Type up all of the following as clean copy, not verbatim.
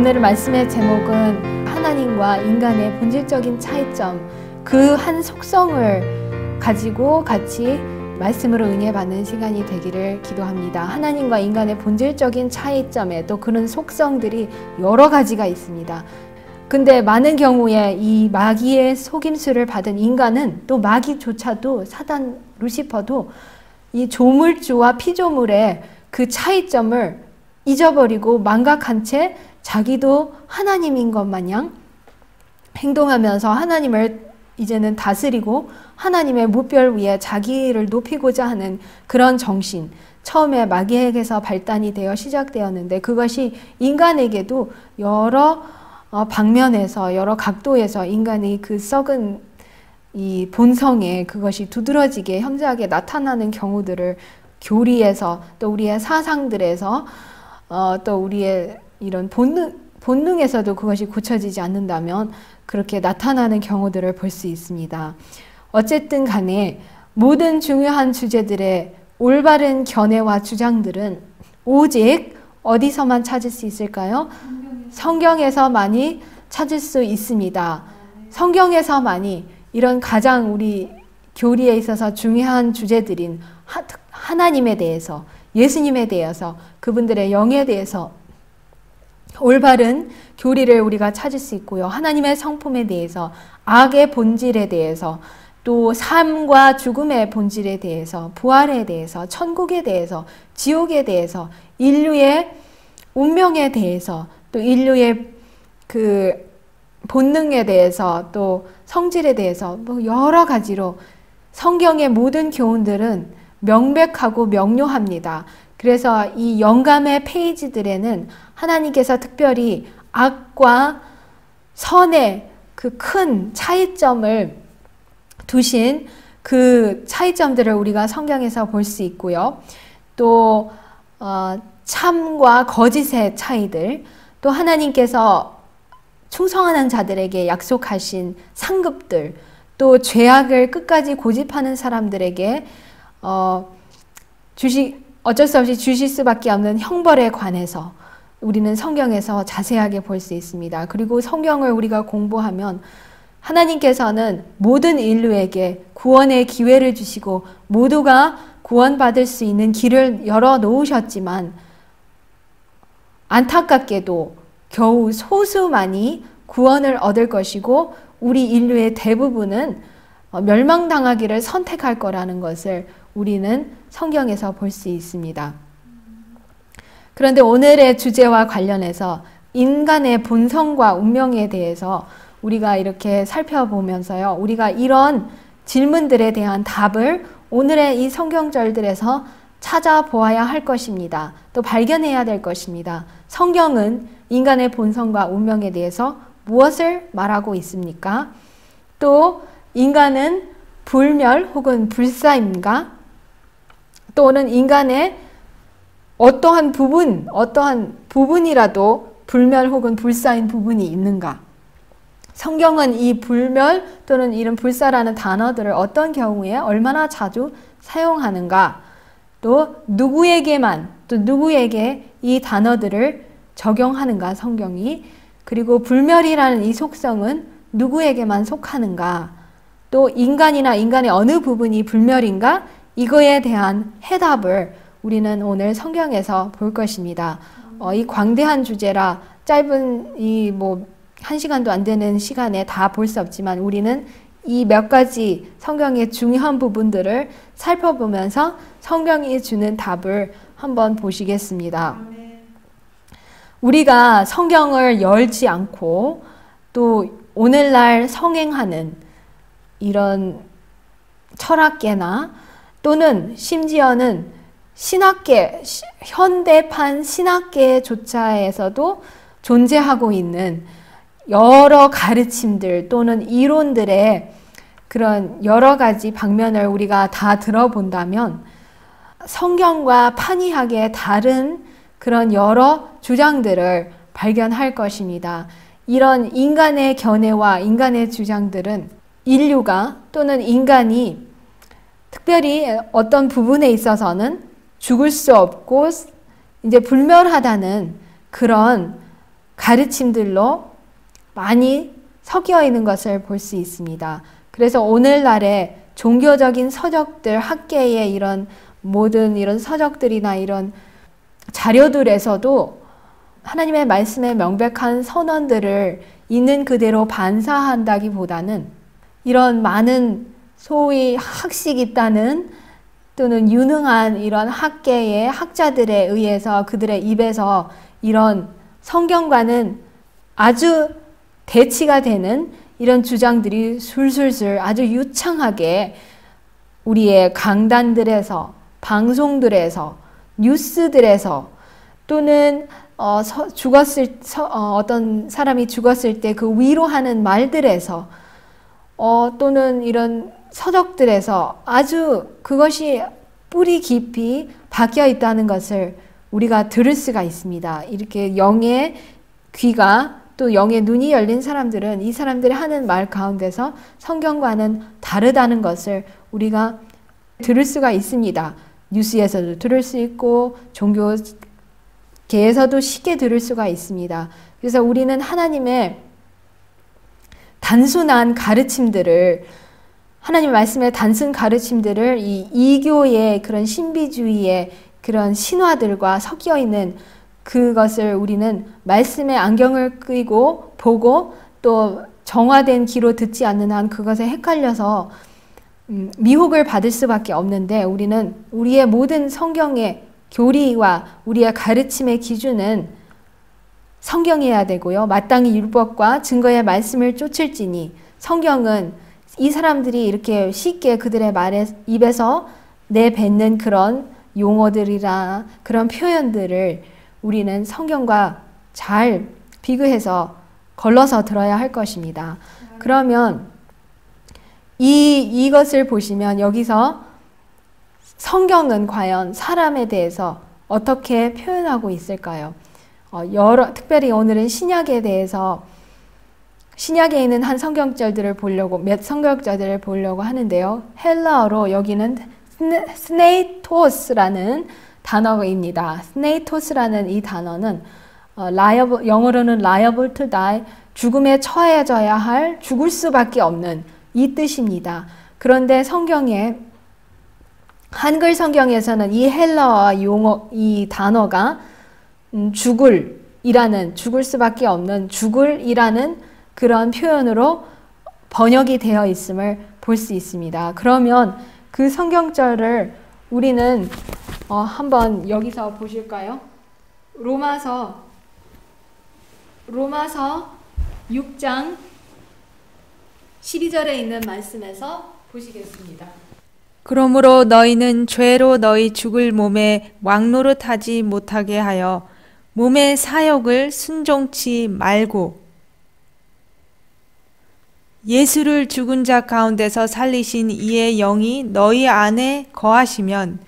오늘 말씀의 제목은 하나님과 인간의 본질적인 차이점, 그 한 속성을 가지고 같이 말씀으로 은혜받는 시간이 되기를 기도합니다. 하나님과 인간의 본질적인 차이점에 또 그런 속성들이 여러 가지가 있습니다. 근데 많은 경우에 이 마귀의 속임수를 받은 인간은, 또 마귀조차도, 사단 루시퍼도 이 조물주와 피조물의 그 차이점을 잊어버리고 망각한 채 자기도 하나님인 것 마냥 행동하면서 하나님을 이제는 다스리고 하나님의 무별 위에 자기를 높이고자 하는 그런 정신, 처음에 마귀에게서 발단이 되어 시작되었는데 그것이 인간에게도 여러 방면에서, 여러 각도에서 인간의 그 썩은 이 본성에 그것이 두드러지게 현저하게 나타나는 경우들을 교리에서, 또 우리의 사상들에서, 또 우리의 이런 본능에서도 그것이 고쳐지지 않는다면 그렇게 나타나는 경우들을 볼 수 있습니다. 어쨌든 간에 모든 중요한 주제들의 올바른 견해와 주장들은 오직 어디서만 찾을 수 있을까요? 성경에서만이 찾을 수 있습니다. 성경에서만이 이런 가장 우리 교리에 있어서 중요한 주제들인 하나님에 대해서, 예수님에 대해서, 그분들의 영에 대해서 올바른 교리를 우리가 찾을 수 있고요. 하나님의 성품에 대해서, 악의 본질에 대해서, 또 삶과 죽음의 본질에 대해서, 부활에 대해서, 천국에 대해서, 지옥에 대해서, 인류의 운명에 대해서, 또 인류의 그 본능에 대해서, 또 성질에 대해서 뭐 여러 가지로 성경의 모든 교훈들은 명백하고 명료합니다. 그래서 이 영감의 페이지들에는 하나님께서 특별히 악과 선의 그 큰 차이점을 두신 그 차이점들을 우리가 성경에서 볼 수 있고요. 또 참과 거짓의 차이들, 또 하나님께서 충성하는 자들에게 약속하신 상급들, 또 죄악을 끝까지 고집하는 사람들에게 어쩔 수 없이 주실 수밖에 없는 형벌에 관해서 우리는 성경에서 자세하게 볼 수 있습니다. 그리고 성경을 우리가 공부하면 하나님께서는 모든 인류에게 구원의 기회를 주시고 모두가 구원받을 수 있는 길을 열어 놓으셨지만 안타깝게도 겨우 소수만이 구원을 얻을 것이고 우리 인류의 대부분은 멸망당하기를 선택할 거라는 것을 우리는 성경에서 볼 수 있습니다. 그런데 오늘의 주제와 관련해서 인간의 본성과 운명에 대해서 우리가 이렇게 살펴보면서요, 우리가 이런 질문들에 대한 답을 오늘의 이 성경절들에서 찾아보아야 할 것입니다. 또 발견해야 될 것입니다. 성경은 인간의 본성과 운명에 대해서 무엇을 말하고 있습니까? 또 인간은 불멸 혹은 불사인가? 또는 인간의 어떠한 부분이라도 불멸 혹은 불사인 부분이 있는가? 성경은 이 불멸 또는 이런 불사라는 단어들을 어떤 경우에 얼마나 자주 사용하는가? 또 누구에게 이 단어들을 적용하는가, 성경이? 그리고 불멸이라는 이 속성은 누구에게만 속하는가? 또 인간의 어느 부분이 불멸인가? 이거에 대한 해답을 우리는 오늘 성경에서 볼 것입니다. 이 광대한 주제라 짧은 1시간도 안 되는 시간에 다 볼 수 없지만 우리는 이 몇 가지 성경의 중요한 부분들을 살펴보면서 성경이 주는 답을 한번 보시겠습니다. 우리가 성경을 열지 않고 또 오늘날 성행하는 이런 철학계나 또는 심지어는 신학계, 현대판 신학계조차에서도 존재하고 있는 여러 가르침들 또는 이론들의 그런 여러 가지 방면을 우리가 다 들어본다면 성경과 판이하게 다른 그런 여러 주장들을 발견할 것입니다. 이런 인간의 견해와 인간의 주장들은 인류가 또는 인간이 특별히 어떤 부분에 있어서는 죽을 수 없고 이제 불멸하다는 그런 가르침들로 많이 섞여 있는 것을 볼 수 있습니다. 그래서 오늘날의 종교적인 서적들, 학계의 이런 모든 이런 서적들이나 이런 자료들에서도 하나님의 말씀의 명백한 선언들을 있는 그대로 반사한다기보다는 이런 많은 소위 학식 있다는 또는 유능한 이런 학계의 학자들에 의해서 그들의 입에서 이런 성경과는 아주 대치가 되는 이런 주장들이 술술술 아주 유창하게 우리의 강단들에서, 방송들에서, 뉴스들에서 또는 어떤 사람이 죽었을 때 그 위로하는 말들에서 또는 이런 서적들에서 아주 그것이 뿌리 깊이 박혀 있다는 것을 우리가 들을 수가 있습니다. 이렇게 영의 귀가 또 영의 눈이 열린 사람들은 이 사람들이 하는 말 가운데서 성경과는 다르다는 것을 우리가 들을 수가 있습니다. 뉴스에서도 들을 수 있고 종교계에서도 쉽게 들을 수가 있습니다. 그래서 우리는 하나님의 단순한 가르침들을, 하나님 말씀의 단순 가르침들을 이 이교의 그런 신비주의의 그런 신화들과 섞여 있는 그것을 우리는 말씀의 안경을 끼고 보고 또 정화된 귀로 듣지 않는 한 그것에 헷갈려서 미혹을 받을 수밖에 없는데, 우리는 우리의 모든 성경의 교리와 우리의 가르침의 기준은 성경이어야 되고요. 마땅히 율법과 증거의 말씀을 쫓을지니, 성경은 이 사람들이 이렇게 쉽게 그들의 입에서 내뱉는 그런 용어들이나 그런 표현들을 우리는 성경과 잘 비교해서 걸러서 들어야 할 것입니다. 그러면 이것을 보시면 여기서 성경은 과연 사람에 대해서 어떻게 표현하고 있을까요? 특별히 오늘은 신약에 대해서, 신약에 있는 한 성경절들을 보려고, 몇 성경절들을 보려고 하는데요. 헬라어로 여기는 스네이토스라는 단어입니다. 스네이토스라는 이 단어는 영어로는 liable to die, 죽음에 처해져야 할, 죽을 수밖에 없는 이 뜻입니다. 그런데 성경에, 한글 성경에서는 이 헬라어 용어, 이 단어가 죽을 수밖에 없는 죽을이라는 그런 표현으로 번역이 되어 있음을 볼 수 있습니다. 그러면 그 성경절을 우리는 한번 여기서 보실까요? 로마서 6장 12절에 있는 말씀에서 보시겠습니다. 그러므로 너희는 죄로 너희 죽을 몸에 왕노릇하지 못하게 하여 몸의 사욕을 순종치 말고 예수를 죽은 자 가운데서 살리신 이의 영이 너희 안에 거하시면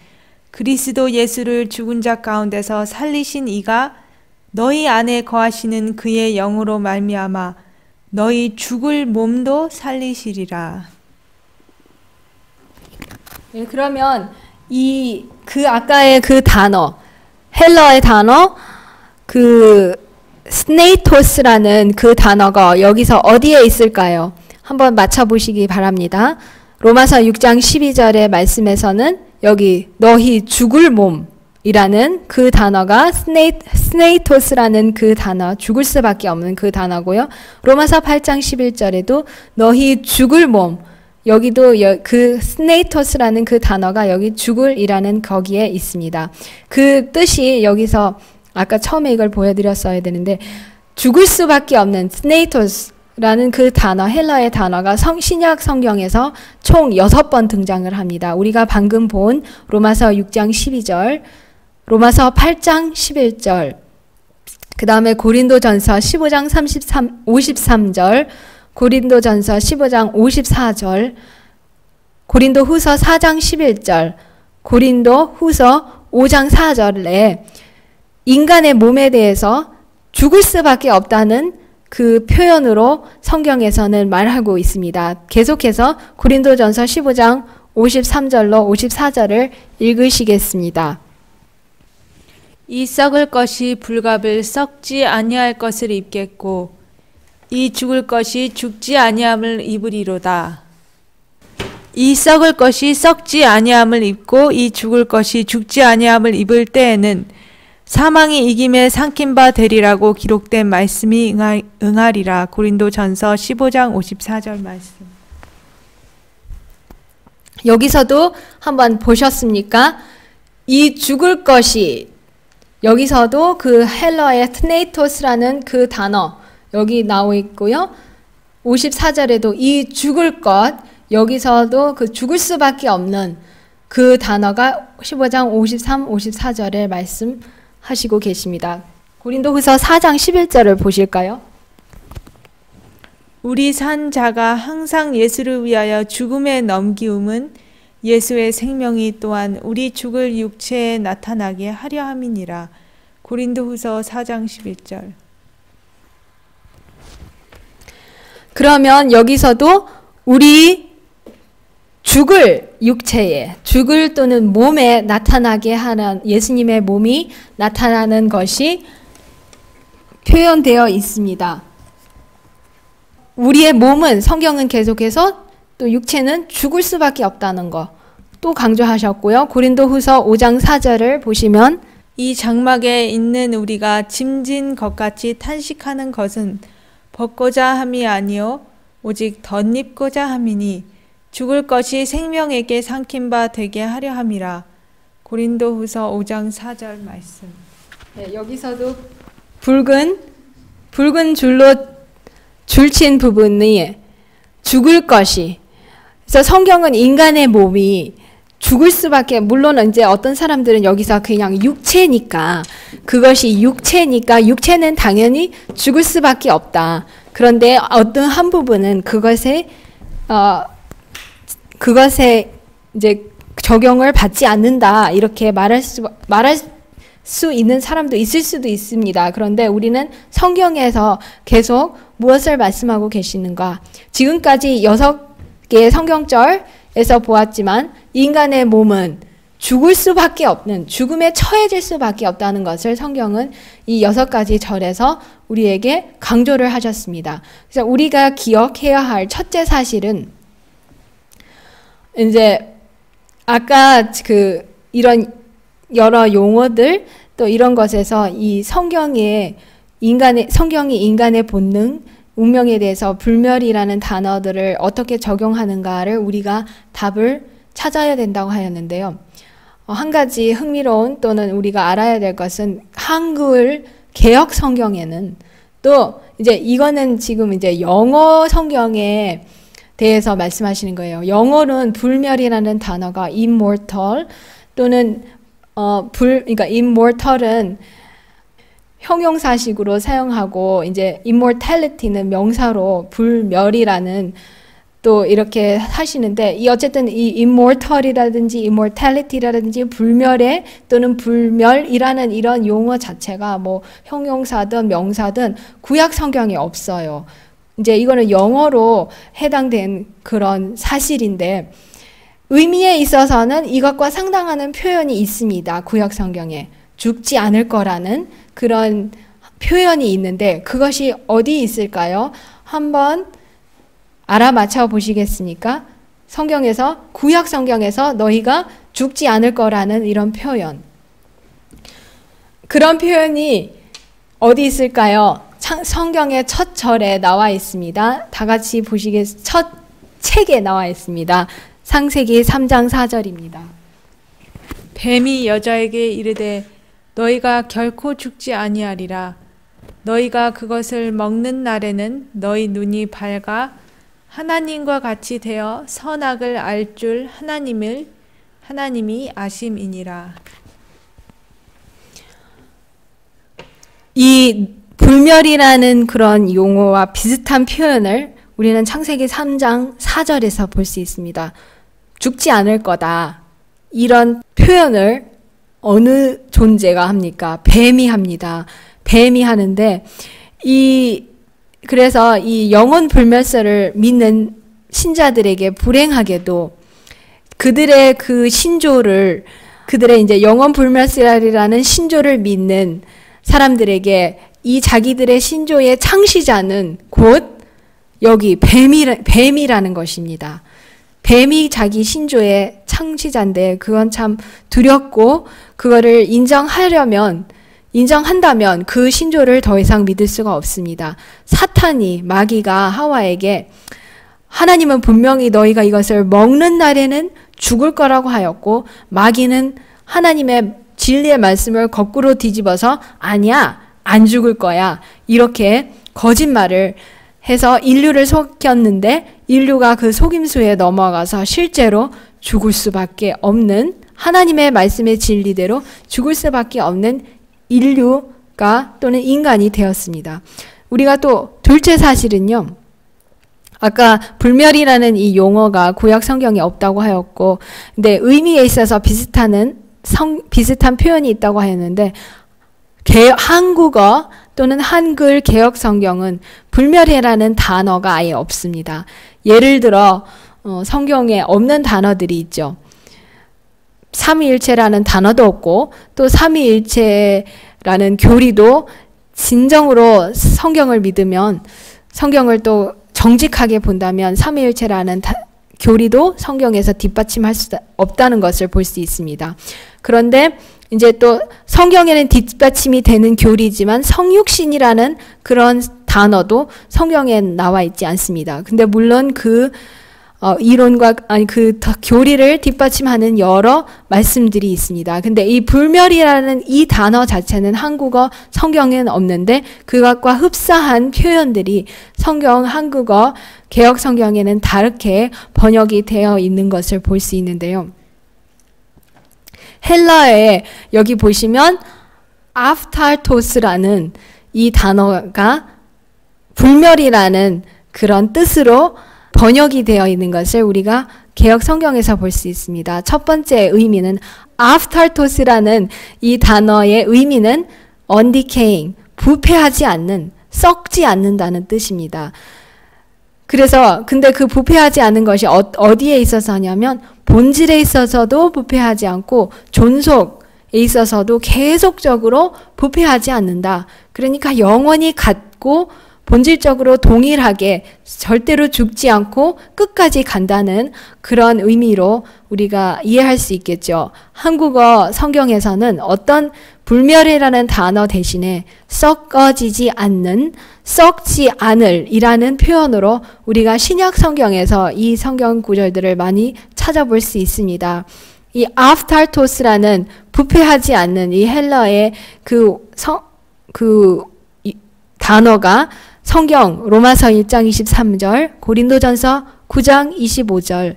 그리스도 예수를 죽은 자 가운데서 살리신 이가 너희 안에 거하시는 그의 영으로 말미암아 너희 죽을 몸도 살리시리라. 네, 그러면 아까의 그 단어, 헬러의 단어, 그 스네이토스라는 그 단어가 여기서 어디에 있을까요? 한번 맞춰보시기 바랍니다. 로마서 6장 12절의 말씀에서는 여기 너희 죽을 몸이라는 그 단어가 스네이토스라는 그 단어, 죽을 수밖에 없는 그 단어고요. 로마서 8장 11절에도 너희 죽을 몸, 여기도 그 스네이토스라는 그 단어가 여기 죽을이라는 거기에 있습니다. 그 뜻이 여기서 아까 처음에 이걸 보여드렸어야 되는데, 죽을 수밖에 없는 스네이토스라는 그 단어, 헬라의 단어가 신약 성경에서 총 6번 등장을 합니다. 우리가 방금 본 로마서 6장 12절, 로마서 8장 11절, 그 다음에 고린도전서 15장 53절, 고린도전서 15장 54절, 고린도후서 4장 11절, 고린도후서 5장 4절에 인간의 몸에 대해서 죽을 수밖에 없다는 그 표현으로 성경에서는 말하고 있습니다. 계속해서 고린도전서 15장 53절로 54절을 읽으시겠습니다. 이 썩을 것이 불갑을 썩지 아니할 것을 입겠고 이 죽을 것이 죽지 아니함을 입으리로다. 이 썩을 것이 썩지 아니함을 입고 이 죽을 것이 죽지 아니함을 입을 때에는 사망이 이김에 삼킨 바 되리라고 기록된 말씀이 응하리라. 고린도전서 15장 54절 말씀. 여기서도 한번 보셨습니까? 이 죽을 것이, 여기서도 그 헬러의 트네이토스라는 그 단어 여기 나오고 있고요. 54절에도 이 죽을 것, 여기서도 그 죽을 수밖에 없는 그 단어가 15장 53, 54절에 말씀하시고 계십니다. 고린도후서 4장 11절을 보실까요? 우리 산 자가 항상 예수를 위하여 죽음에 넘기움은 예수의 생명이 또한 우리 죽을 육체에 나타나게 하려 함이니라. 고린도후서 4장 11절. 그러면 여기서도 우리 죽을 육체에, 죽을 또는 몸에 나타나게 하는 예수님의 몸이 나타나는 것이 표현되어 있습니다. 우리의 몸은, 성경은 계속해서 또 육체는 죽을 수밖에 없다는 거 또 강조하셨고요. 고린도후서 5장 4절을 보시면 이 장막에 있는 우리가 짐진 것 같이 탄식하는 것은 벗고자 함이 아니요 오직 덧입고자 함이니 죽을 것이 생명에게 삼킨 바 되게 하려 함이라. 고린도후서 5장 4절 말씀. 네, 여기서도 붉은 줄로 줄친 부분이 죽을 것이, 그래서 성경은 인간의 몸이 죽을 수밖에, 물론 이제 어떤 사람들은 여기서 그냥 육체니까, 그것이 육체니까 육체는 당연히 죽을 수밖에 없다. 그런데 어떤 한 부분은 그것에 이제 적용을 받지 않는다, 이렇게 말할 수 있는 사람도 있을 수도 있습니다. 그런데 우리는 성경에서 계속 무엇을 말씀하고 계시는가? 지금까지 6개의 성경절에서 보았지만 인간의 몸은 죽을 수밖에 없는, 죽음에 처해질 수밖에 없다는 것을 성경은 이 6가지 절에서 우리에게 강조를 하셨습니다. 그래서 우리가 기억해야 할 첫째 사실은, 이제 아까 이런 여러 용어들 또 이런 것에서 이 성경이 인간의 본능, 운명에 대해서 불멸이라는 단어들을 어떻게 적용하는가를 우리가 답을 찾아야 된다고 하였는데요. 한 가지 흥미로운 또는 우리가 알아야 될 것은 한글 개역 성경에는 또 이제 이거는 지금 이제 영어 성경에 대해서 말씀하시는 거예요. 영어는 불멸이라는 단어가 immortal 또는 그러니까 immortal은 형용사식으로 사용하고 이제 immortality는 명사로 불멸이라는 또 이렇게 하시는데, 어쨌든 이 immortal이라든지 immortality라든지 불멸의 또는 불멸이라는 이런 용어 자체가 뭐 형용사든 명사든 구약 성경에 없어요. 이제 이거는 영어로 해당된 그런 사실인데, 의미에 있어서는 이것과 상당하는 표현이 있습니다. 구약 성경에 죽지 않을 거라는 그런 표현이 있는데 그것이 어디 있을까요? 한번 알아맞혀 보시겠습니까? 성경에서, 구약 성경에서 너희가 죽지 않을 거라는 이런 표현. 그런 표현이 어디 있을까요? 성경의 첫 절에 나와 있습니다. 다 같이 첫 책에 나와 있습니다. 창세기 3장 4절입니다. 뱀이 여자에게 이르되 너희가 결코 죽지 아니하리라. 너희가 그것을 먹는 날에는 너희 눈이 밝아 하나님과 같이 되어 선악을 알 줄 하나님이 아심이니라. 이 불멸이라는 그런 용어와 비슷한 표현을 우리는 창세기 3장 4절에서 볼 수 있습니다. 죽지 않을 거다. 이런 표현을 어느 존재가 합니까? 뱀이 합니다. 뱀이 하는데 그래서 이 영혼 불멸설을 믿는 신자들에게 불행하게도 그들의 그 신조를 그들의 이제 영원 불멸이라는 신조를 믿는 사람들에게 이 자기들의 신조의 창시자는 곧 여기 뱀이라는 것입니다. 뱀이 자기 신조의 창시자인데 그건 참 두렵고 그거를 인정한다면 그 신조를 더 이상 믿을 수가 없습니다. 사탄이 마귀가 하와에게 하나님은 분명히 너희가 이것을 먹는 날에는 죽을 거라고 하였고 마귀는 하나님의 진리의 말씀을 거꾸로 뒤집어서 아니야 안 죽을 거야 이렇게 거짓말을 해서 인류를 속였는데 인류가 그 속임수에 넘어가서 실제로 죽을 수밖에 없는 하나님의 말씀의 진리대로 죽을 수밖에 없는 인류가 또는 인간이 되었습니다. 우리가 또 둘째 사실은요. 아까 불멸이라는 이 용어가 구약 성경에 없다고 하였고 근데 의미에 있어서 비슷한 표현이 있다고 하였는데 한국어 또는 한글 개역 성경은 불멸이라는 단어가 아예 없습니다. 예를 들어 성경에 없는 단어들이 있죠. 삼위일체라는 단어도 없고 또 삼위일체라는 교리도 진정으로 성경을 믿으면 성경을 또 정직하게 본다면 삼위일체라는 교리도 성경에서 뒷받침할 수 없다는 것을 볼 수 있습니다. 그런데 이제 또 성경에는 뒷받침이 되는 교리지만 성육신이라는 그런 단어도 성경에 나와 있지 않습니다. 근데 물론 그 이론과 그 교리를 뒷받침하는 여러 말씀들이 있습니다. 근데 이 불멸이라는 이 단어 자체는 한국어 성경에는 없는데 그것과 흡사한 표현들이 성경 한국어 개역 성경에는 다르게 번역이 되어 있는 것을 볼 수 있는데요. 헬라어에 여기 보시면 아프탈토스라는 이 단어가 불멸이라는 그런 뜻으로 번역이 되어 있는 것을 우리가 개역 성경에서 볼 수 있습니다. 첫 번째 의미는 아프탈토스라는 이 단어의 의미는 undecaying, 부패하지 않는, 썩지 않는다는 뜻입니다. 그래서 근데 그 부패하지 않은 것이 어디에 있어서 하냐면 본질에 있어서도 부패하지 않고 존속에 있어서도 계속적으로 부패하지 않는다. 그러니까 영원히 같고 본질적으로 동일하게 절대로 죽지 않고 끝까지 간다는 그런 의미로 우리가 이해할 수 있겠죠. 한국어 성경에서는 어떤 불멸이라는 단어 대신에 썩어지지 않는, 썩지 않을 이라는 표현으로 우리가 신약 성경에서 이 성경 구절들을 많이 찾아볼 수 있습니다. 이 아프탈토스라는 부패하지 않는 이 헬라어의 단어가 성경 로마서 1장 23절, 고린도전서 9장 25절,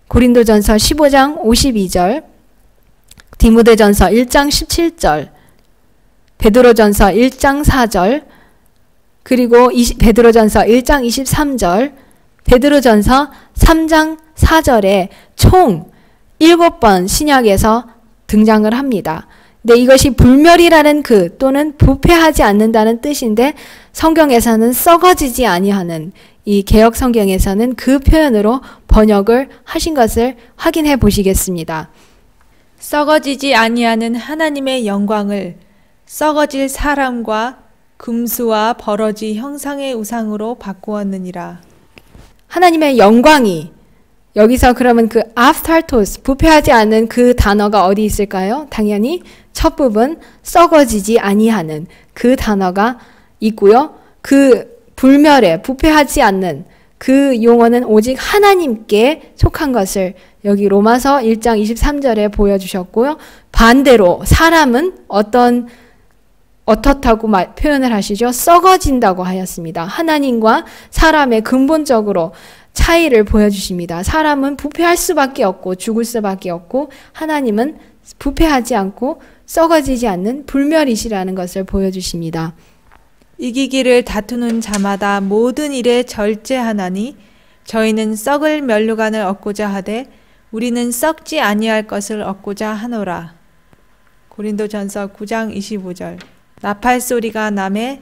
고린도전서 15장 52절, 디모데전서 1장 17절, 베드로전서 1장 4절, 그리고 베드로전서 1장 23절, 베드로전서 3장 4절에 총 7번 신약에서 등장을 합니다. 근데 이것이 불멸이라는 또는 부패하지 않는다는 뜻인데 성경에서는 썩어지지 아니하는 이 개역 성경에서는 그 표현으로 번역을 하신 것을 확인해 보시겠습니다. 썩어지지 아니하는 하나님의 영광을 썩어질 사람과 금수와 버러지 형상의 우상으로 바꾸었느니라. 하나님의 영광이 여기서 그러면 그 아프탈토스, 부패하지 않은 그 단어가 어디 있을까요? 당연히 첫 부분 썩어지지 아니하는 그 단어가 있고요. 그 불멸에 부패하지 않는 그 용어는 오직 하나님께 속한 것을 여기 로마서 1장 23절에 보여주셨고요. 반대로 사람은 어떻다고 표현을 하시죠? 썩어진다고 하였습니다. 하나님과 사람의 근본적으로 차이를 보여주십니다. 사람은 부패할 수밖에 없고 죽을 수밖에 없고 하나님은 부패하지 않고 썩어지지 않는 불멸이시라는 것을 보여주십니다. 이기기를 다투는 자마다 모든 일에 절제하나니 저희는 썩을 면류관을 얻고자 하되 우리는 썩지 아니할 것을 얻고자 하노라. 고린도전서 9장 25절. 나팔 소리가 나매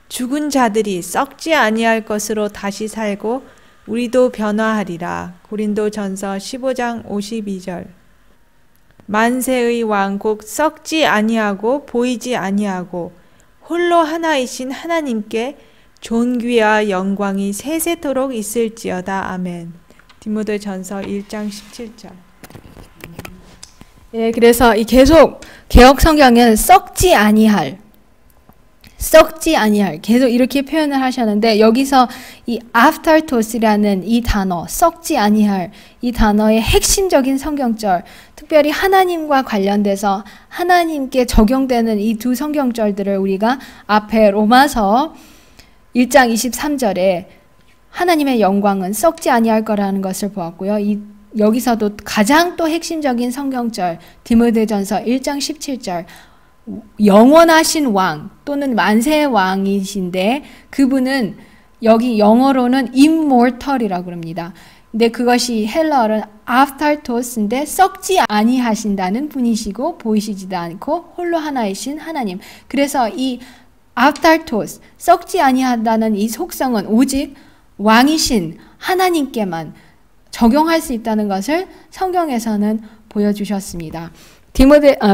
죽은 자들이 썩지 아니할 것으로 다시 살고 우리도 변화하리라. 고린도전서 15장 52절. 만세의 왕 곧 썩지 아니하고 보이지 아니하고 홀로 하나이신 하나님께 존귀와 영광이 세세토록 있을지어다. 아멘. 디모데전서 1장 17절. 예, 그래서 이 계속 개역 성경은 썩지 아니할 계속 이렇게 표현을 하셨는데 여기서 이 aftartos이라는 이 단어 썩지 아니할 이 단어의 핵심적인 성경절 특별히 하나님과 관련돼서 하나님께 적용되는 이 두 성경절들을 우리가 앞에 로마서 1장 23절에 하나님의 영광은 썩지 아니할 거라는 것을 보았고요. 여기서도 가장 또 핵심적인 성경절 디모데전서 1장 17절 영원하신 왕 또는 만세의 왕이신데 그분은 여기 영어로는 immortal이라고 합니다. 근데 그것이 헬라어는 aftartos인데 썩지 아니하신다는 분이시고 보이시지도 않고 홀로 하나이신 하나님. 그래서 이 aftartos 썩지 아니한다는 이 속성은 오직 왕이신 하나님께만 적용할 수 있다는 것을 성경에서는 보여주셨습니다.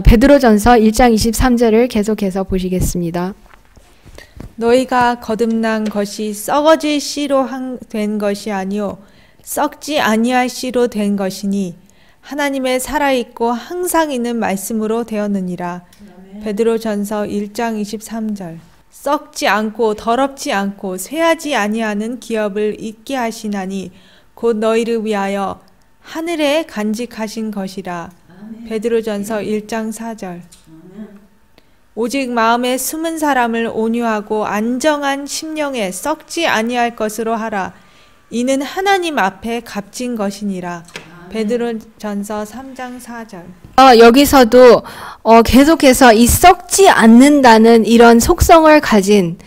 베드로전서 1장 23절을 계속해서 보시겠습니다. 너희가 거듭난 것이 썩어질 씨로 된 것이 아니요 썩지 아니할 씨로 된 것이니 하나님의 살아있고 항상 있는 말씀으로 되었느니라. 베드로전서 1장 23절. 썩지 않고 더럽지 않고 쇠하지 아니하는 기업을 잊게 하시나니 곧 너희를 위하여 하늘에 간직하신 것이라. 베드로전서 1장 4절. 오직 마음에 숨은 사람을 온유하고 안정한 심령에 썩지 아니할 것으로 하라. 이는 하나님 앞에 값진 것이니라. 베드로전서 3장 4절. 여기서도 계속해서 이 썩지 않는다는 이런 속성을 가진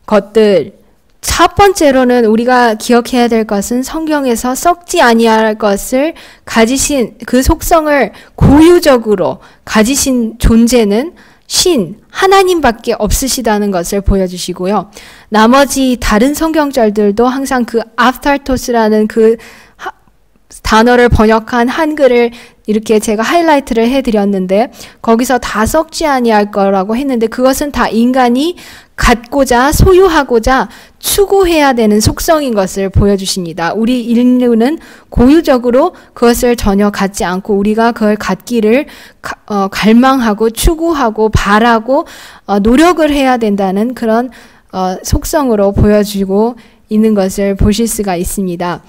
것들 첫 번째로는 우리가 기억해야 될 것은 성경에서 썩지 아니할 것을 가지신 그 속성을 고유적으로 가지신 존재는 신 하나님밖에 없으시다는 것을 보여주시고요. 나머지 다른 성경절들도 항상 그 aftartos라는 그 단어를 번역한 한글을 이렇게 제가 하이라이트를 해드렸는데 거기서 다 썩지 아니할 거라고 했는데 그것은 다 인간이 갖고자 소유하고자 추구해야 되는 속성인 것을 보여주십니다. 우리 인류는 고유적으로 그것을 전혀 갖지 않고 우리가 그걸 갖기를 갈망하고 추구하고 바라고 노력을 해야 된다는 그런 속성으로 보여주고 있는 것을 보실 수가 있습니다.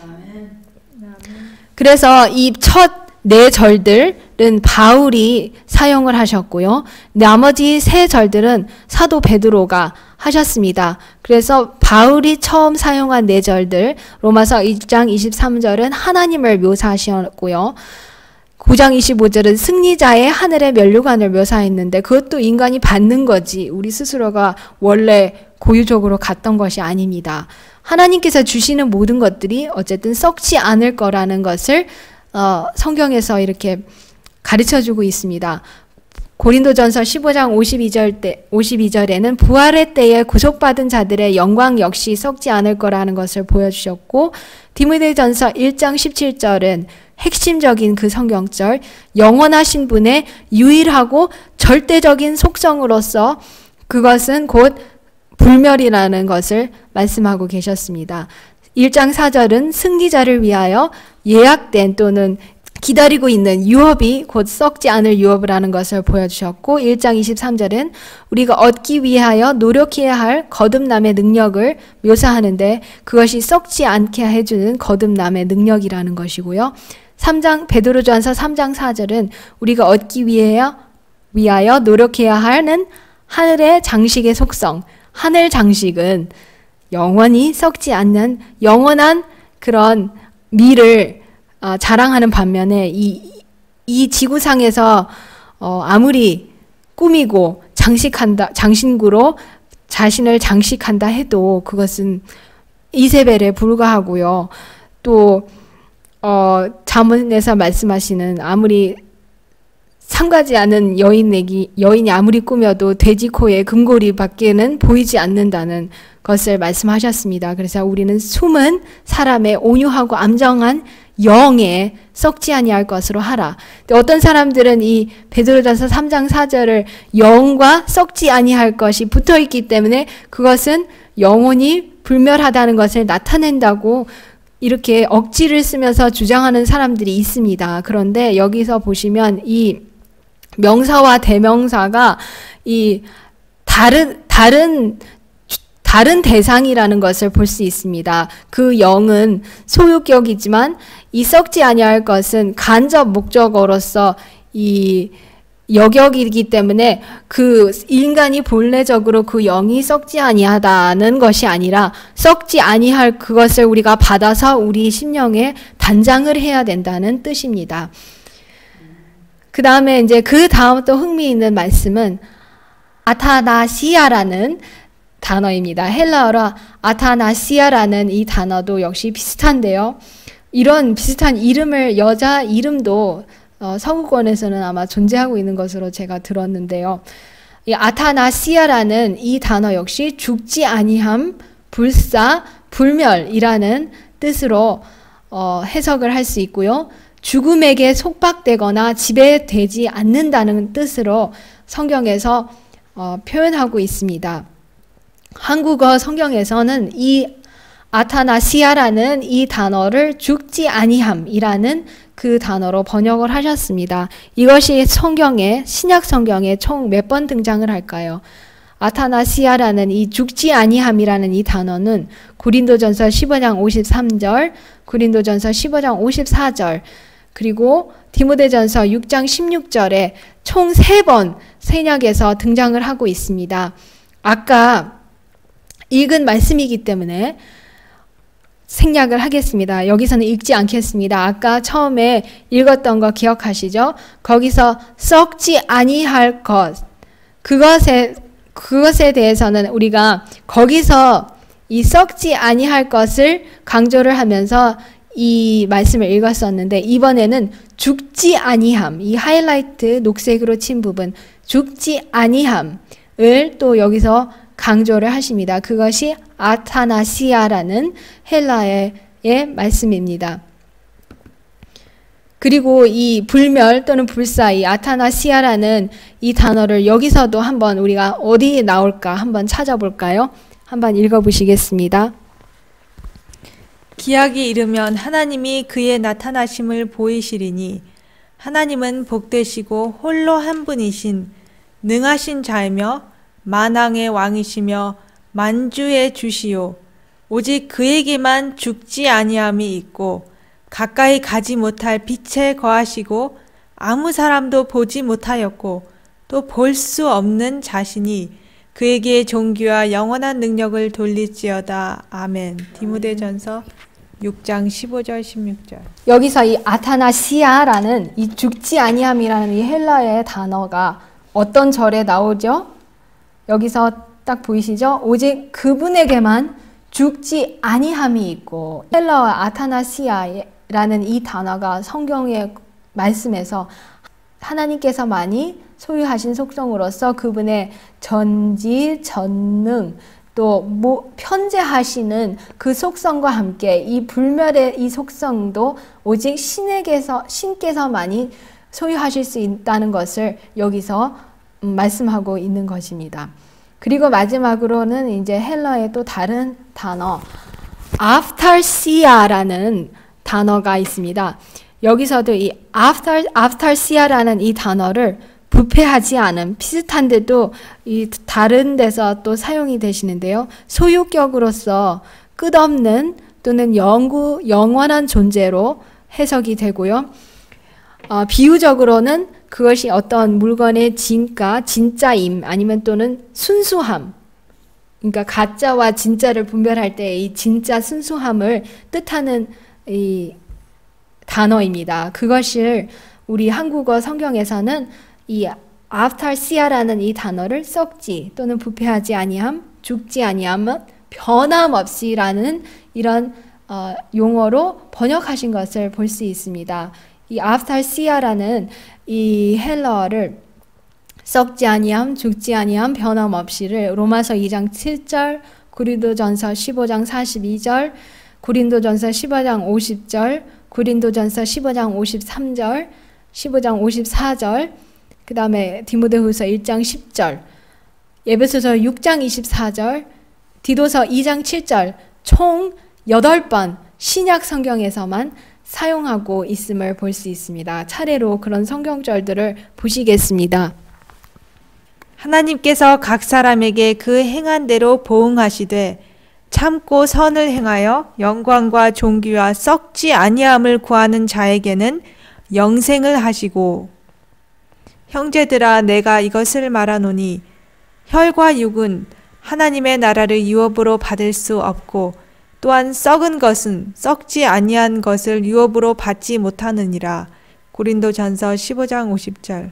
그래서 이 첫 네 절들은 바울이 사용을 하셨고요. 나머지 세 절들은 사도 베드로가 하셨습니다. 그래서 바울이 처음 사용한 네 절들 로마서 1장 23절은 하나님을 묘사하셨고요. 9장 25절은 승리자의 하늘의 면류관을 묘사했는데 그것도 인간이 받는 거지 우리 스스로가 원래 고유적으로 갖던 것이 아닙니다. 하나님께서 주시는 모든 것들이 어쨌든 썩지 않을 거라는 것을 성경에서 이렇게 가르쳐주고 있습니다. 고린도전서 15장 52절에는 부활의 때에 구속받은 자들의 영광 역시 썩지 않을 거라는 것을 보여주셨고 디모데전서 1장 17절은 핵심적인 그 성경절 영원하신 분의 유일하고 절대적인 속성으로서 그것은 곧 불멸이라는 것을 말씀하고 계셨습니다. 1장 4절은 승리자를 위하여 예약된 또는 기다리고 있는 유업이 곧 썩지 않을 유업을 하는 것을 보여주셨고 1장 23절은 우리가 얻기 위하여 노력해야 할 거듭남의 능력을 묘사하는데 그것이 썩지 않게 해주는 거듭남의 능력이라는 것이고요. 베드로전서 3장 4절은 우리가 얻기 위하여 노력해야 하는 하늘의 장식의 속성 하늘 장식은 영원히 썩지 않는 영원한 그런 미를 자랑하는 반면에 이 지구상에서 아무리 꾸미고 장신구로 자신을 장식한다 해도 그것은 이세벨에 불과하고요. 또 잠언에서 말씀하시는 아무리 상가지 않은 여인이 아무리 꾸며도 돼지 코에 금고리 밖에는 보이지 않는다는 것을 말씀하셨습니다. 그래서 우리는 숨은 사람의 온유하고 암정한 영에 썩지 아니할 것으로 하라. 어떤 사람들은 이 베드로전서 3장 4절을 영과 썩지 아니할 것이 붙어 있기 때문에 그것은 영혼이 불멸하다는 것을 나타낸다고 이렇게 억지를 쓰면서 주장하는 사람들이 있습니다. 그런데 여기서 보시면 이 명사와 대명사가 이 다른 대상이라는 것을 볼 수 있습니다. 그 영은 소유격이지만 이 썩지 아니할 것은 간접 목적어로서 이 여격이기 때문에 그 인간이 본래적으로 그 영이 썩지 아니하다는 것이 아니라 썩지 아니할 그것을 우리가 받아서 우리 심령에 단장을 해야 된다는 뜻입니다. 그 다음에 이제 그 다음 또 흥미있는 말씀은 아타나시아라는 단어입니다. 헬라어로 아타나시아라는 이 단어도 역시 비슷한데요. 이런 비슷한 이름을 여자 이름도 서구권에서는 아마 존재하고 있는 것으로 제가 들었는데요. 이 아타나시아라는 이 단어 역시 죽지 아니함, 불사, 불멸이라는 뜻으로 해석을 할 수 있고요. 죽음에게 속박되거나 지배되지 않는다는 뜻으로 성경에서 표현하고 있습니다. 한국어 성경에서는 이 아타나시아라는 이 단어를 죽지 아니함이라는 그 단어로 번역을 하셨습니다. 이것이 성경에, 신약 성경에 총 몇 번 등장을 할까요? 아타나시아라는 이 죽지 아니함이라는 이 단어는 고린도전서 15장 53절, 고린도전서 15장 54절, 그리고 디모데전서 6장 16절에 총 3번 신약에서 등장을 하고 있습니다. 아까 읽은 말씀이기 때문에 생략을 하겠습니다. 여기서는 읽지 않겠습니다. 아까 처음에 읽었던 거 기억하시죠? 거기서 썩지 아니할 것, 그것에 대해서는 우리가 거기서 이 썩지 아니할 것을 강조를 하면서 이 말씀을 읽었었는데, 이번에는 죽지 아니함, 이 하이라이트 녹색으로 친 부분, 죽지 아니함을 또 여기서 강조를 하십니다. 그것이 아타나시아라는 헬라어의 말씀입니다. 그리고 이 불멸 또는 불사, 이 아타나시아라는 이 단어를 여기서도 한번 우리가 어디에 나올까 한번 찾아볼까요? 한번 읽어보시겠습니다. 기약이 이르면 하나님이 그의 나타나심을 보이시리니 하나님은 복되시고 홀로 한 분이신 능하신 자이며 만왕의 왕이시며 만주의 주시요 오직 그에게만 죽지 아니함이 있고 가까이 가지 못할 빛에 거하시고 아무 사람도 보지 못하였고 또 볼 수 없는 자신이 그에게 존귀와 영원한 능력을 돌릴지어다. 아멘. 디모데전서 6장 15절 16절. 여기서 이 아타나시아라는 이 죽지 아니함이라는 이 헬라어의 단어가 어떤 절에 나오죠? 여기서 딱 보이시죠? 오직 그분에게만 죽지 아니함이 있고, 헬라어 아타나시아라는 이 단어가 성경의 말씀에서 하나님께서 많이 소유하신 속성으로서 그분의 전지, 전능, 또 편재하시는 그 속성과 함께 이 불멸의 이 속성도 오직 신께서만이 소유하실 수 있다는 것을 여기서 말씀하고 있는 것입니다. 그리고 마지막으로는 이제 헬라어의 또 다른 단어, 아프탈시아라는 단어가 있습니다. 여기서도 이 아프탈시아라는 이 단어를 부패하지 않음, 비슷한데도 이 다른 데서 또 사용이 되시는데요. 소유격으로서 끝없는 또는 영원한 존재로 해석이 되고요. 비유적으로는 그것이 어떤 물건의 진가, 진짜임, 아니면 또는 순수함, 그러니까 가짜와 진짜를 분별할 때 이 진짜 순수함을 뜻하는 이 단어입니다. 그것을 우리 한국어 성경에서는 이 아프탈시아라는 이 단어를 썩지 또는 부패하지 아니함, 죽지 아니함은 변함없이라는 이런 용어로 번역하신 것을 볼 수 있습니다. 이 아프탈시아라는 이 헬라어를 썩지 아니함, 죽지 아니함, 변함없이를 로마서 2장 7절, 고린도전서 15장 42절, 고린도전서 15장 50절, 고린도전서 15장 53절, 15장 54절, 그 다음에 디모데후서 1장 10절, 에베소서 6장 24절, 디도서 2장 7절, 총 8번 신약 성경에서만 사용하고 있음을 볼 수 있습니다. 차례로 그런 성경절들을 보시겠습니다. 하나님께서 각 사람에게 그 행한 대로 보응하시되 참고 선을 행하여 영광과 존귀와 썩지 아니함을 구하는 자에게는 영생을 하시고, 형제들아 내가 이것을 말하노니 혈과 육은 하나님의 나라를 유업으로 받을 수 없고 또한 썩은 것은 썩지 아니한 것을 유업으로 받지 못하느니라. 고린도전서 15장 50절.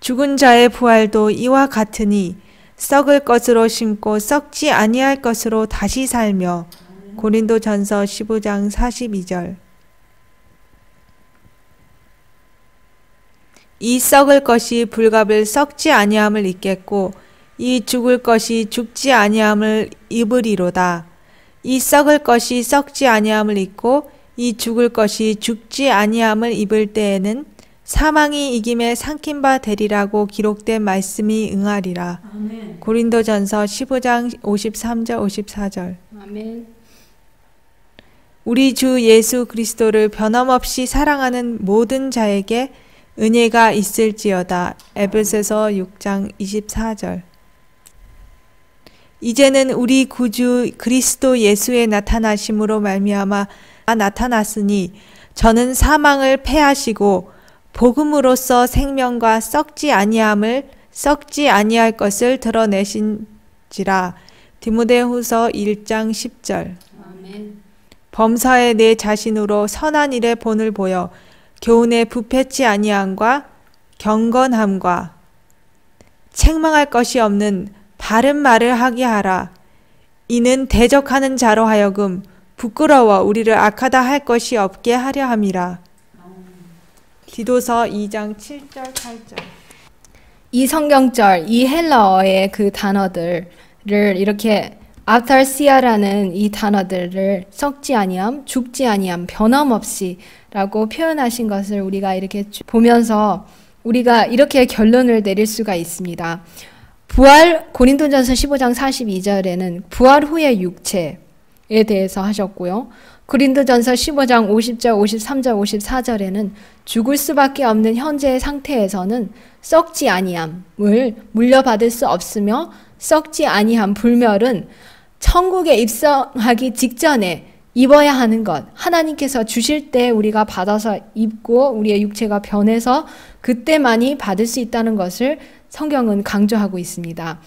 죽은 자의 부활도 이와 같으니 썩을 것으로 심고 썩지 아니할 것으로 다시 살며. 고린도전서 15장 42절. 이 썩을 것이 불갑을 썩지 아니함을 입겠고 이 죽을 것이 죽지 아니함을 입으리로다. 이 썩을 것이 썩지 아니함을 입고 이 죽을 것이 죽지 아니함을 입을 때에는 사망이 이김에 삼킨 바 되리라고 기록된 말씀이 응하리라. 아멘. 고린도전서 15장 53절 54절. 아멘. 우리 주 예수 그리스도를 변함없이 사랑하는 모든 자에게 은혜가 있을지어다. 에베소서 6장 24절. 이제는 우리 구주 그리스도 예수의 나타나심으로 말미암아 나타났으니 저는 사망을 패하시고 복음으로써 생명과 썩지 아니함을 썩지 아니할 것을 드러내신지라. 디모데후서 1장 10절. 아멘. 범사에 내 자신으로 선한 일에 본을 보여 교훈에 부패치 아니함과 경건함과 책망할 것이 없는 바른 말을 하게 하라. 이는 대적하는 자로 하여금 부끄러워 우리를 악하다 할 것이 없게 하려 함이라. 디도서 2장 7절 8절. 이 성경절, 이 헬라어의 그 단어들을 이렇게 아탈시아라는 이 단어들을 썩지 아니함, 죽지 아니함, 변함없이 라고 표현하신 것을 우리가 이렇게 보면서 우리가 이렇게 결론을 내릴 수가 있습니다. 부활, 고린도전서 15장 42절에는 부활 후의 육체에 대해서 하셨고요. 고린도전서 15장 50절, 53절, 54절에는 죽을 수밖에 없는 현재의 상태에서는 썩지 아니함을 물려받을 수 없으며 썩지 아니함, 불멸은 천국에 입성하기 직전에 입어야 하는 것, 하나님께서 주실 때 우리가 받아서 입고 우리의 육체가 변해서 그때만이 받을 수 있다는 것을 성경은 강조하고 있습니다.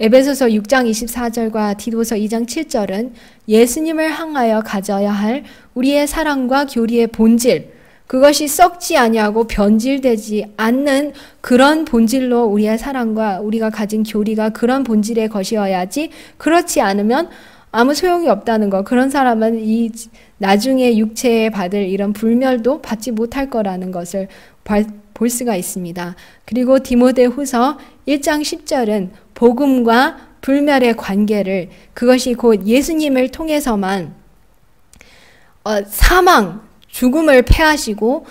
에베소서 6장 24절과 디도서 2장 7절은 예수님을 향하여 가져야 할 우리의 사랑과 교리의 본질, 그것이 썩지 아니하고 변질되지 않는 그런 본질로 우리의 사랑과 우리가 가진 교리가 그런 본질의 것이어야지, 그렇지 않으면 아무 소용이 없다는 것, 그런 사람은 이 나중에 육체에 받을 이런 불멸도 받지 못할 거라는 것을 볼 수가 있습니다. 그리고 디모데후서 1장 10절은 복음과 불멸의 관계를, 그것이 곧 예수님을 통해서만 사망, 죽음을 패하시고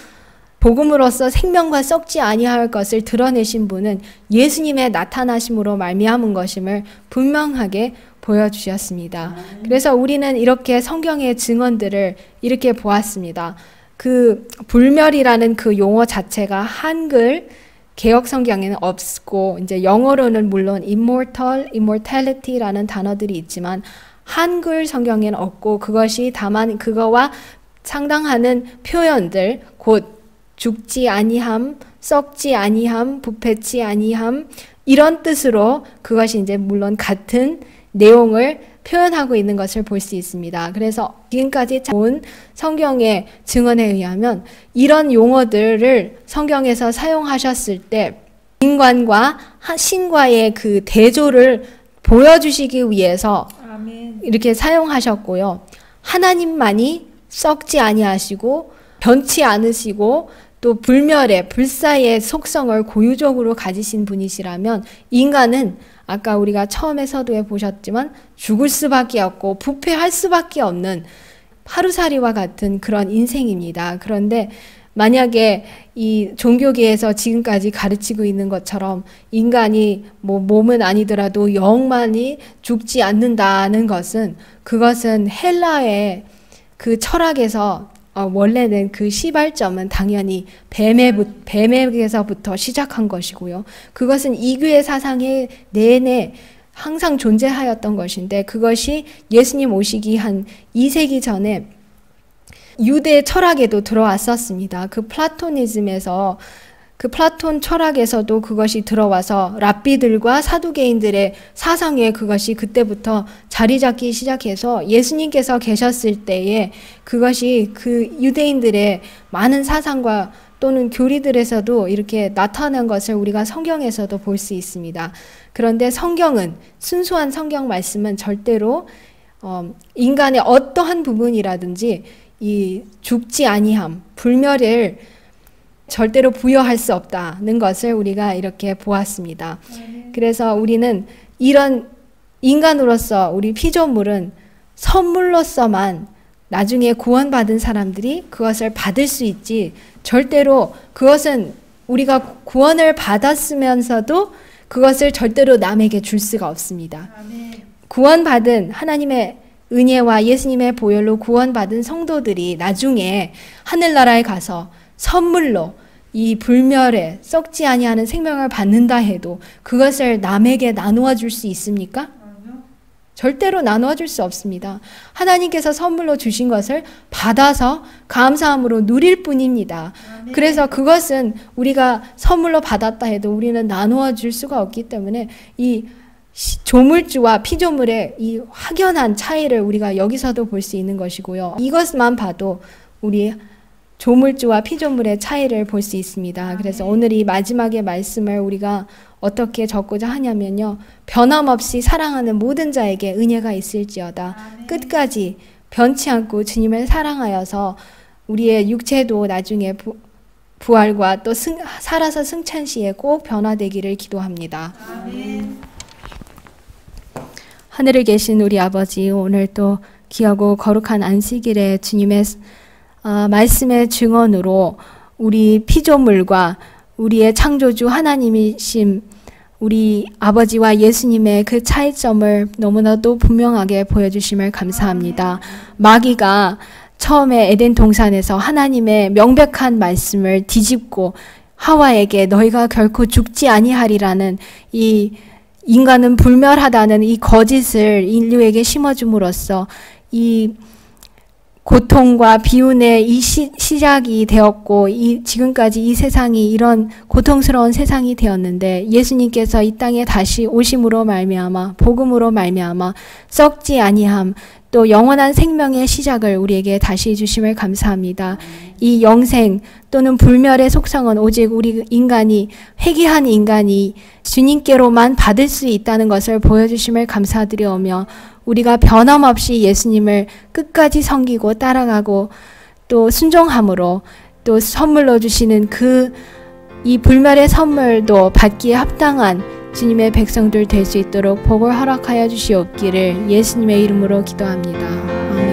복음으로써 생명과 썩지 아니할 것을 드러내신 분은 예수님의 나타나심으로 말미암은 것임을 분명하게 보여주셨습니다. 그래서 우리는 이렇게 성경의 증언들을 이렇게 보았습니다. 그 불멸이라는 그 용어 자체가 한글 개역 성경에는 없고, 이제 영어로는 물론 immortality라는 단어들이 있지만 한글 성경에는 없고, 그것이 다만 그거와 상당하는 표현들, 곧 죽지 아니함, 썩지 아니함, 부패치 아니함, 이런 뜻으로 그것이 이제 물론 같은 내용을 표현하고 있는 것을 볼 수 있습니다. 그래서 지금까지 본 성경의 증언에 의하면 이런 용어들을 성경에서 사용하셨을 때 인간과 신과의 그 대조를 보여주시기 위해서 아멘. 이렇게 사용하셨고요. 하나님만이 썩지 아니하시고 변치 않으시고 또 불멸의 불사의 속성을 고유적으로 가지신 분이시라면 인간은 아까 우리가 처음에 서두에 보셨지만 죽을 수밖에 없고 부패할 수밖에 없는 하루살이와 같은 그런 인생입니다. 그런데 만약에 이 종교계에서 지금까지 가르치고 있는 것처럼 인간이 뭐 몸은 아니더라도 영만이 죽지 않는다는 것은, 그것은 헬라의 그 철학에서 원래는 그 시발점은 당연히 뱀에게서부터 시작한 것이고요. 그것은 이교의 사상의 내내 항상 존재하였던 것인데, 그것이 예수님 오시기 한 2세기 전에 유대 철학에도 들어왔었습니다. 그 플라토니즘에서, 그 플라톤 철학에서도 그것이 들어와서 랍비들과 사두개인들의 사상에 그것이 그때부터 자리 잡기 시작해서 예수님께서 계셨을 때에 그것이 그 유대인들의 많은 사상과 또는 교리들에서도 이렇게 나타난 것을 우리가 성경에서도 볼 수 있습니다. 그런데 성경은, 순수한 성경 말씀은 절대로 인간의 어떠한 부분이라든지 이 죽지 아니함, 불멸을 절대로 부여할 수 없다는 것을 우리가 이렇게 보았습니다. 그래서 우리는 이런 인간으로서 우리 피조물은 선물로서만 나중에 구원받은 사람들이 그것을 받을 수 있지, 절대로 그것은 우리가 구원을 받았으면서도 그것을 절대로 남에게 줄 수가 없습니다. 구원받은 하나님의 은혜와 예수님의 보혈로 구원받은 성도들이 나중에 하늘나라에 가서 선물로 이 불멸에 썩지 아니하는 생명을 받는다 해도 그것을 남에게 나누어 줄 수 있습니까? 절대로 나누어 줄 수 없습니다. 하나님께서 선물로 주신 것을 받아서 감사함으로 누릴 뿐입니다. 그래서 그것은 우리가 선물로 받았다 해도 우리는 나누어 줄 수가 없기 때문에 이 조물주와 피조물의 이 확연한 차이를 우리가 여기서도 볼 수 있는 것이고요. 이것만 봐도 우리 조물주와 피조물의 차이를 볼 수 있습니다. 그래서 오늘 이 마지막의 말씀을 우리가 어떻게 적고자 하냐면요. 변함없이 사랑하는 모든 자에게 은혜가 있을지어다. 끝까지 변치 않고 주님을 사랑하여서 우리의 육체도 나중에 부활과 또 살아서 승천 시에 꼭 변화되기를 기도합니다. 아멘. 하늘에 계신 우리 아버지, 오늘 또 귀하고 거룩한 안식일에 주님의 말씀의 증언으로 우리 피조물과 우리의 창조주 하나님이심 우리 아버지와 예수님의 그 차이점을 너무나도 분명하게 보여주심을 감사합니다. 마귀가 처음에 에덴 동산에서 하나님의 명백한 말씀을 뒤집고 하와에게 너희가 결코 죽지 아니하리라는 이 인간은 불멸하다는 이 거짓을 인류에게 심어줌으로써 이 고통과 비운의 이 시작이 되었고 지금까지 이 세상이 이런 고통스러운 세상이 되었는데 예수님께서 이 땅에 다시 오심으로 말미암아 복음으로 말미암아 썩지 아니함 또 영원한 생명의 시작을 우리에게 다시 주심을 감사합니다. 이 영생 또는 불멸의 속성은 오직 우리 인간이 회개한 인간이 주님께로만 받을 수 있다는 것을 보여주심을 감사드리오며 우리가 변함없이 예수님을 끝까지 섬기고 따라가고 또 순종함으로 또 선물로 주시는 이 불멸의 선물도 받기에 합당한 주님의 백성들 될 수 있도록 복을 허락하여 주시옵기를 예수님의 이름으로 기도합니다. 아멘.